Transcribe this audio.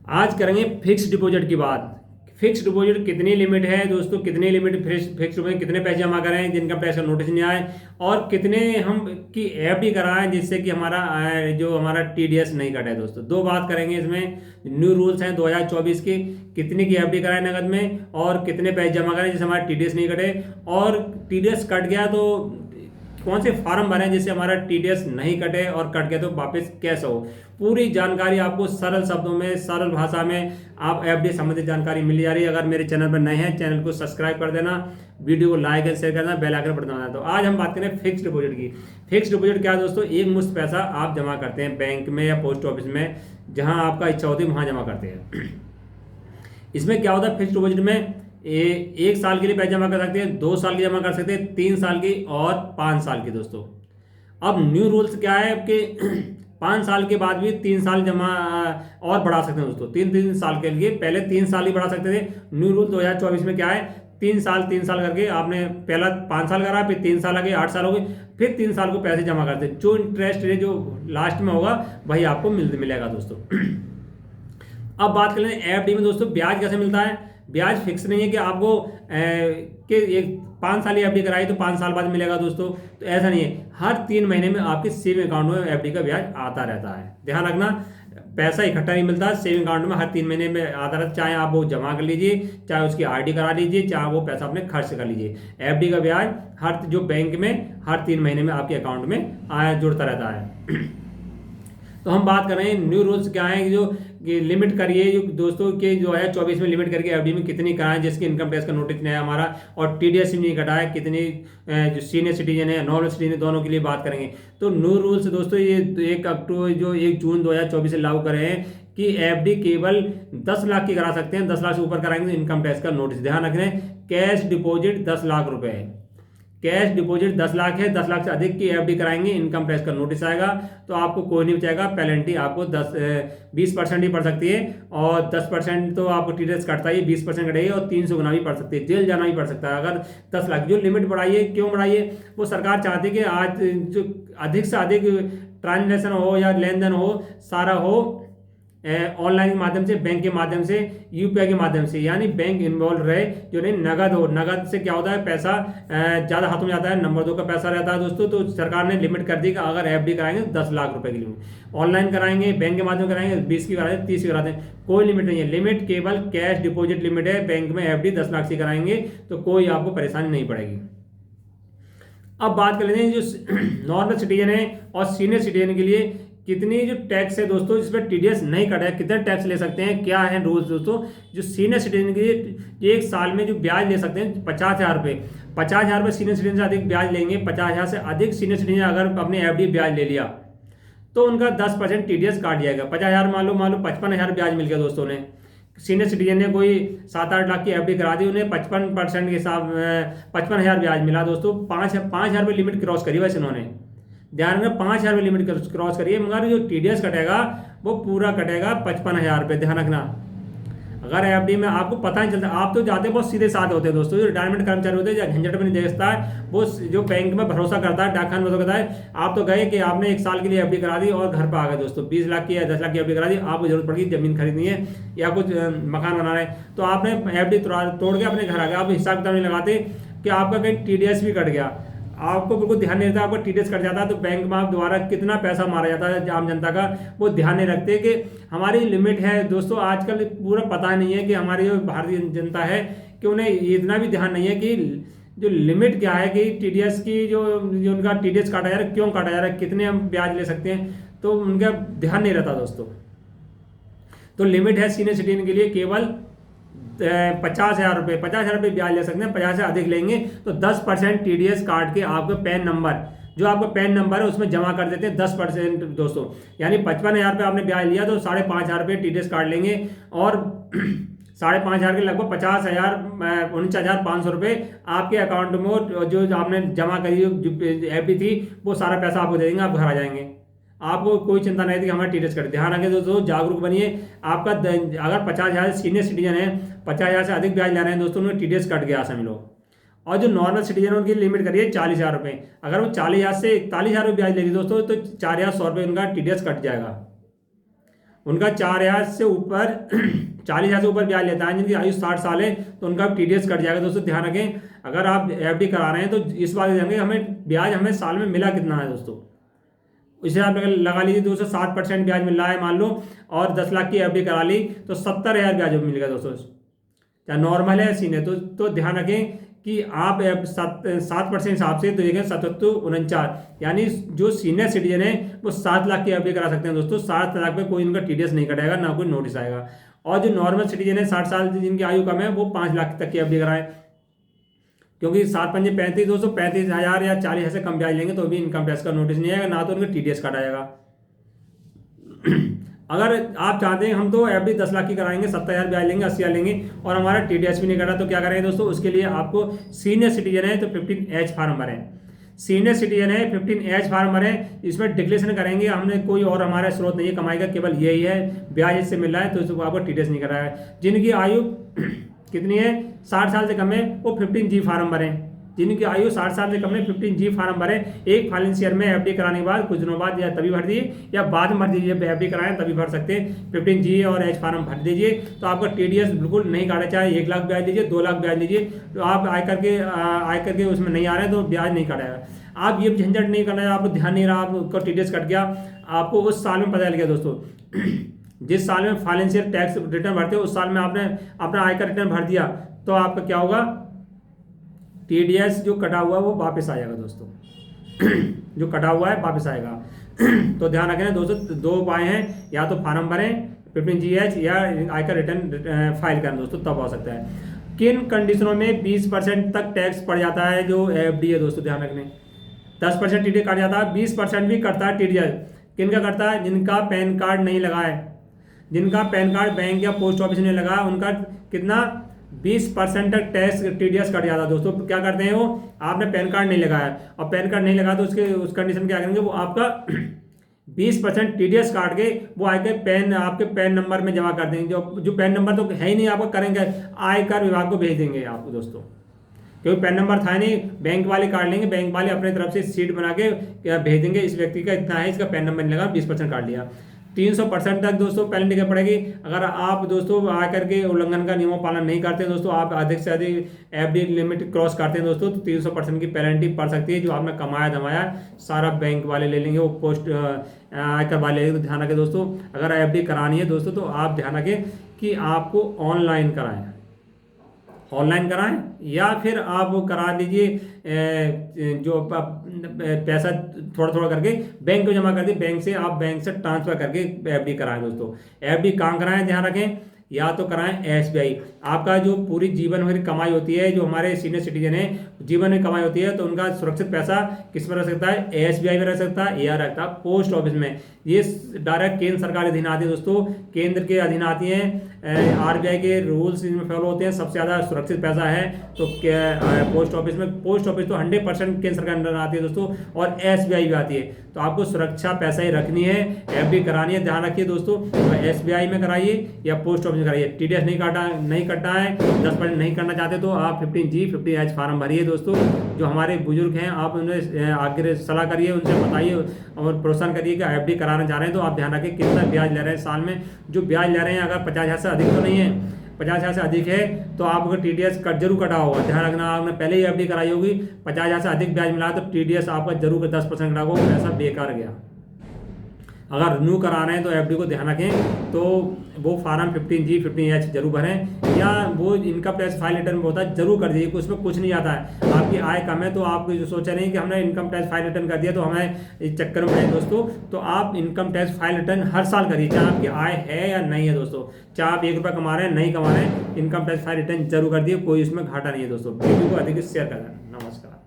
आज करेंगे fix deposit की बात। फिक्स डिपॉजिट कितनी लिमिट है दोस्तों, कितनी लिमिट फिक्स डिपॉजिट, कितने पैसे जमा करें जिनका पैसा नोटिस नहीं आए, और कितने हम की एफडी कराएं जिससे कि हमारा जो हमारा टीडीएस नहीं कटे। दोस्तों दो बात करेंगे इसमें। न्यू रूल्स हैं 2024 के, कितने की एफडी कराएं नगद में और कितने पैसे जमा करें जिससे हमारा टीडीएस नहीं कटे, और टीडीएस कट गया तो कौन से फार्म भरें जिससे हमारा टीडीएस नहीं कटे, और कट गया तो वापस कैसे हो। पूरी जानकारी आपको सरल शब्दों में, सरल भाषा में आप एफडी संबंधित जानकारी मिल जा रही है। अगर मेरे चैनल पर नए हैं, चैनल को सब्सक्राइब कर देना, वीडियो को लाइक एंड शेयर करना, बेल आइकन पर दबाना। तो आज हम बात करें फिक्स डिपॉजिट की। फिक्स डिपॉजिट क्या है दोस्तों, एक मुश्त पैसा आप जमा करते हैं बैंक में या पोस्ट ऑफिस में, जहां आपका इच्छा होती है वहां जमा करते हैं। इसमें क्या होता है, फिक्स डिपॉजिट में एक साल के लिए पैसे जमा कर सकते हैं, 2 साल की जमा कर सकते हैं, 3 साल की और 5 साल की। दोस्तों अब न्यू रूल्स क्या है कि 5 साल के बाद भी 3 साल जमा और बढ़ा सकते हैं दोस्तों। 3 साल के लिए पहले 3 साल ही बढ़ा सकते थे। न्यू रूल 2024 में क्या है, 3 साल करके आपने पहला 5 साल करा, फिर 3 साल आ गए, 8 साल हो गए, फिर 3 साल को पैसे जमा करते हैं। जो इंटरेस्ट रेट जो लास्ट में होगा वही आपको मिलेगा दोस्तों। अब बात कर लें एफडी में दोस्तों, ब्याज कैसे मिलता है। ब्याज फिक्स नहीं है कि आपको कि एक 5 साल एफडी कराई तो 5 साल बाद मिलेगा दोस्तों, तो ऐसा नहीं है। हर 3 महीने में आपके सेविंग अकाउंट में एफडी का ब्याज आता रहता है। ध्यान रखना, पैसा इकट्ठा नहीं मिलता, सेविंग अकाउंट में हर 3 महीने में आता रहता है। चाहे आप वो जमा कर लीजिए, चाहे उसकी आरडी करा लीजिए, चाहे वो पैसा अपने खर्च कर लीजिए। एफडी का ब्याज हर जो बैंक में हर 3 महीने में आपके अकाउंट में जुड़ता रहता है। तो हम बात कर रहे हैं न्यू रूल्स क्या है, जो लिमिट करिए जो दोस्तों के 2024 में लिमिट करके एफडी में कितनी कराएं जिसकी इनकम टैक्स का नोटिस नहीं है हमारा, और टीडीएस भी नहीं कटा है, कितनी जो सीनियर सिटीजन है, नॉन सिटीजन, दोनों के लिए बात करेंगे। तो न्यू रूल्स दोस्तों ये 1 जून 2024 से लागू करे हैं कि एफडी केवल 10 लाख की करा सकते हैं। 10 लाख से ऊपर कराएंगे तो इनकम टैक्स का नोटिस। ध्यान रखें, कैश डिपॉजिट 10 लाख रुपए है, कैश डिपॉजिट 10 लाख है, 10 लाख से अधिक की एफडी कराएंगे इनकम टैक्स का नोटिस आएगा, तो आपको कोई नहीं बचाएगा। पेनल्टी आपको 20% ही पड़ सकती है, और 10% तो आपको टीडीएस कटता ही, 20% कटेगी, और 300 गुना भी पड़ सकती है, जेल जाना भी पड़ सकता है। अगर 10 लाख जो लिमिट बढ़ाई है, क्यों बढ़ाई है, वो सरकार चाहती है कि आज जो अधिक से अधिक ट्रांजेक्शन हो या लेन देन हो, सारा हो ऑनलाइन के माध्यम से, बैंक के माध्यम से, यूपीआई के माध्यम से, यानी बैंक इन्वॉल्व रहे, जो नहीं नगद हो। नगद से क्या होता है, पैसा ज़्यादा हाथों में जाता है, नंबर 2 का पैसा रहता है दोस्तों। तो सरकार ने लिमिट कर दी कि अगर एफडी कराएंगे 10 लाख रुपए की लिमिट, ऑनलाइन कराएंगे, बैंक के माध्यम कराएंगे 20 की कराते हैं, 30 की कराते हैं, कोई लिमिट नहीं है। लिमिट केवल कैश डिपॉजिट लिमिट है, बैंक में एफडी 10 लाख से कराएंगे तो कोई आपको परेशानी नहीं पड़ेगी। अब बात कर लेते हैं जो नॉर्मल सिटीजन है और सीनियर सिटीजन के लिए कितनी जो टैक्स है दोस्तों, जिस पर टीडीएस नहीं कटा है, कितना टैक्स ले सकते हैं, क्या है रूल्स दोस्तों। जो सीनियर सिटीजन के लिए 1 साल में जो ब्याज ले सकते हैं 50,000 रुपये, 50,000 रुपये सीनियर सिटीजन से अधिक ब्याज लेंगे। 50,000 से अधिक सीनियर सिटीजन अगर अपने एफडी ब्याज ले लिया तो उनका 10% टीडीएस काट जाएगा। 50,000 मान लो 55,000 ब्याज मिल गया दोस्तों ने। सीनियर सिटीजन ने कोई 7-8 लाख की एफडी करा दी, उन्हें 55% के हिसाब 55,000 ब्याज मिला दोस्तों। 5,000 रुपये लिमिट क्रॉस करी वैसे उन्होंने। ध्यान रखना, 5,000 रुपये लिमिट क्रॉस करिए, मगर जो टीडीएस कटेगा वो पूरा कटेगा 55,000 रुपये। ध्यान रखना, अगर एफडी में आपको पता नहीं चलता, आप तो जाते बहुत सीधे साधे होते हैं दोस्तों। जो रिटायरमेंट कर्मचारी होते हैं, झंझट में नहीं देखता है, वो जो बैंक में भरोसा करता है, डाकखाने में भरोसा करता है। आप तो गए कि आपने 1 साल के लिए एफडी करा दी और घर पर आ गए दोस्तों, 20 लाख की या 10 लाख की एफडी करा दी, आपको जरूरत पड़ेगी जमीन खरीदनी है या कुछ मकान बनाना है, तो आपने एफडी तोड़ के अपने घर आ गए। आप हिसाब किताब नहीं लगाते कि आपका कहीं टीडीएस भी कट गया, आपको बिल्कुल ध्यान नहीं रहता, आपका टीडीएस कट जाता है तो बैंक में आप द्वारा कितना पैसा मारा जाता है आम जनता का, वो ध्यान नहीं रखते कि हमारी लिमिट है दोस्तों। आजकल पूरा पता नहीं है कि हमारी जो भारतीय जनता है कि उन्हें इतना भी ध्यान नहीं है कि जो लिमिट क्या है, कि टीडीएस की जो उनका टीडीएस काटा जा रहा है, क्यों काटा जा रहा है, कितने हम ब्याज ले सकते हैं, तो उनका ध्यान नहीं रहता दोस्तों। तो लिमिट है सीनियर सिटीजन के लिए केवल 50,000 रुपये, 50,000 रुपये ब्याज ले सकते हैं। 50 से अधिक लेंगे तो 10% टीडीएस काट के आपका पैन नंबर, जो आपका पैन नंबर है उसमें जमा कर देते हैं 10% दोस्तों। यानी 55,000 रुपये आपने ब्याज लिया तो 5,500 रुपये टीडीएस काट लेंगे, और 5,500 के लगभग 50,000 49,500 रुपये आपके अकाउंट में जो आपने जमा करी एफडी थी वो सारा पैसा आपको दे देंगे, आप घर आ जाएंगे। आपको कोई चिंता नहीं थी कि हमारा टीडीएस कटे। ध्यान रखें दोस्तों, जागरूक बनिए। आपका अगर 50,000 सीनियर सिटीजन है, 50,000 से अधिक ब्याज ले रहे हैं दोस्तों, उन्हें टीडीएस कट गया समझ लो। और जो नॉर्मल सिटीजन है उनकी लिमिट करिए 40,000 रुपये। अगर वो 40,000 से 41,000 रुपये ब्याज लेगी दोस्तों, तो 4,100 रुपये उनका टीडीएस कट जाएगा। उनका 4,000 से ऊपर 40,000 से ऊपर ब्याज लेता है, जिनकी आयु 60 साल है तो उनका TDS कट जाएगा। दोस्तों ध्यान रखें, अगर आप FD करा रहे हैं तो इस बात ध्यान रखें हमें ब्याज हमें साल में मिला कितना है दोस्तों। इसे आप लगा लीजिए दोस्तों 7% ब्याज मिल रहा है मान लो, और 10 लाख की FD करा ली तो 70,000 ब्याज मिलेगा दोस्तों, चाहे नॉर्मल है सीने। तो ध्यान रखें कि आप 7% हिसाब से तो देखें 7-49, यानी जो सीनियर सिटीजन है वो 7 लाख की FD करा सकते हैं दोस्तों। 7 लाख में कोई उनका TDS नहीं कटेगा, ना कोई नोटिस आएगा। और जो नॉर्मल सिटीजन है 60 साल जिनकी आयु कम है वो 5 लाख तक की FD कराएं, क्योंकि 7-5 35 दोस्तों 35,000 या 40,000 से कम ब्याज लेंगे तो भी इनकम टैक्स का नोटिस नहीं आएगा, ना तो उनका TDS काटा जाएगा। अगर आप चाहते हैं हम तो FD 10 लाख की कराएंगे, 70,000 ब्याज लेंगे, 80,000 लेंगे और हमारा TDS भी नहीं कटा, तो क्या करेंगे दोस्तों, उसके लिए आपको सीनियर सिटीजन है तो 15H फॉर्म भरें। सीनियर सिटीजन है 15H फॉर्म भरें, इसमें डिक्लेरेशन करेंगे हमने कोई और हमारा स्रोत नहीं है कमाई का, केवल यही है, ब्याज इससे मिल रहा है, तो इसको आपको TDS नहीं कराएगा। जिनकी आयु कितनी है 60 साल से कम है वो 15G फॉर्म भरें। जिनकी आयु 60 साल से कम है 15G फॉर्म भरें। एक फाइनेंस ईयर में FD कराने के बाद कुछ दिनों बाद या तभी भर दीजिए या बाद में भर दीजिए, FD कराएं तभी भर सकते हैं। 15G और H फॉर्म भर दीजिए तो आपका TDS बिल्कुल नहीं काटा, चाहे 1 लाख ब्याज लीजिए, 2 लाख ब्याज लीजिए, तो आप आयकर के उसमें नहीं आ रहे तो ब्याज नहीं काटेगा। आप ये झंझट नहीं करना है, आपको ध्यान नहीं रहा, आपको TDS कट गया, आपको उस साल में पता चल गया दोस्तों। जिस साल में फाइनेंशियल टैक्स रिटर्न भरते हो उस साल में आपने अपना आयकर रिटर्न भर दिया तो आपका क्या होगा, TDS जो कटा हुआ है वो वापस आ जाएगा दोस्तों। जो कटा हुआ है वापस आएगा। तो ध्यान रखें दोस्तों, 2 उपाय हैं, या तो फार्म भरें 15GH या आयकर रिटर्न फाइल करें दोस्तों, तब हो सकता है। किन कंडीशनों में 20% तक टैक्स पड़ जाता है जो FD है दोस्तों, ध्यान रखने। 10% TDS काट जाता है, 20% भी करता है TDS। किन का करता है, जिनका पैन कार्ड नहीं लगा है, जिनका पैन कार्ड बैंक या पोस्ट ऑफिस ने लगा उनका कितना 20% तक टैक्स TDS कट जाता है दोस्तों। क्या करते हैं वो, आपने पैन कार्ड नहीं लगाया और पैन कार्ड नहीं लगा तो उस कंडीशन क्या करेंगे, वो आपका 20% TDS काट के वो आयकर आपके पैन नंबर में जमा कर देंगे। जो पैन नंबर तो है ही नहीं, आपको करेंगे आयकर विभाग को भेज देंगे आपको दोस्तों, क्योंकि पैन नंबर था नहीं, बैंक वाले काट लेंगे, बैंक वाले अपने तरफ से सीट बना के भेज देंगे, इस व्यक्ति का इतना है, इसका पैन नंबर नहीं लगा, 20% काट लिया। 300% तक दोस्तों पेनल्टी क्या पड़ेगी अगर आप दोस्तों आकर के उल्लंघन का नियमों पालन नहीं करते हैं दोस्तों, आप अधिक से अधिक FD लिमिट क्रॉस करते हैं दोस्तों, तो 300% की पेनल्टी पड़ सकती है। जो आपने कमाया धमाया सारा बैंक वाले ले लेंगे, वो पोस्ट आयकर वाले ले लेंगे। तो ध्यान रखें दोस्तों, अगर FD करानी है दोस्तों तो आप ध्यान रखें कि आपको ऑनलाइन कराएं, ऑनलाइन कराएं या फिर आप वो करा दीजिए, जो पैसा थोड़ा थोड़ा करके बैंक को जमा कर दिए, बैंक से ट्रांसफर करके FD कराएं दोस्तों। FD कहाँ कराएं, ध्यान रखें, या तो कराएं SBI। आपका जो पूरी जीवन भर कमाई होती है, जो हमारे सीनियर सिटीजन है जीवन में कमाई होती है, तो उनका सुरक्षित पैसा किस में रह सकता है, SBI में रह सकता है या रहता है पोस्ट ऑफिस में। ये डायरेक्ट केंद्र सरकार के अधीन आती है दोस्तों, केंद्र के अधीन आती हैं, RBI के रूल्स इनमें फॉलो होते हैं। सबसे ज़्यादा सुरक्षित पैसा है तो पोस्ट ऑफिस में, पोस्ट ऑफिस तो 100% केंद्र सरकार अंडर आती है दोस्तों, और SBI भी आती है। तो आपको सुरक्षा पैसा ही रखनी है, FD करानी है, ध्यान रखिए दोस्तों, तो SBI में कराइए या पोस्ट ऑफिस में कराइए। TDS नहीं कटना है, 10% नहीं करना चाहते तो आप 15G 15H फॉर्म भरिए दोस्तों। जो हमारे बुजुर्ग हैं आप उन्हें आगे सलाह करिए, उनसे बताइए और प्रोत्साहन करिए कि FD कराना चाह रहे हैं तो आप ध्यान रखिए कितना ब्याज ले रहे हैं साल में। जो ब्याज ले रहे हैं अगर 50,000 से अधिक तो नहीं है, 50,000 से अधिक है तो आपको TDS जरूर कटा होगा। ध्यान रखना, आपने पहले ही FD कराई होगी, 50,000 से अधिक ब्याज मिला तो TDS आपका जरूर 10% कटा होगा, पैसा बेकार गया। अगर रिन्यू करा रहे हैं तो FD को ध्यान रखें, तो वो फार्म 15G 15H जरूर भरें, या वो इनकम टैक्स फाइल रिटर्न में होता है जरूर कर दीजिए, उसमें कुछ नहीं आता है। आपकी आय कम है तो आप जो सोचा नहीं कि हमने इनकम टैक्स फाइल रिटर्न कर दिया तो हमें इस चक्कर में है दोस्तों, तो आप इनकम टैक्स फाइल रिटर्न हर साल करिए, चाहे आपकी आय है या नहीं है दोस्तों, चाहे आप 1 रुपया कमा रहे हैं नहीं कमा रहे हैं, इनकम टैक्स फाइल रिटर्न जरूर कर दिए, कोई इसमें घाटा नहीं है दोस्तों। वीडियो को अधिक शेयर करें। नमस्कार।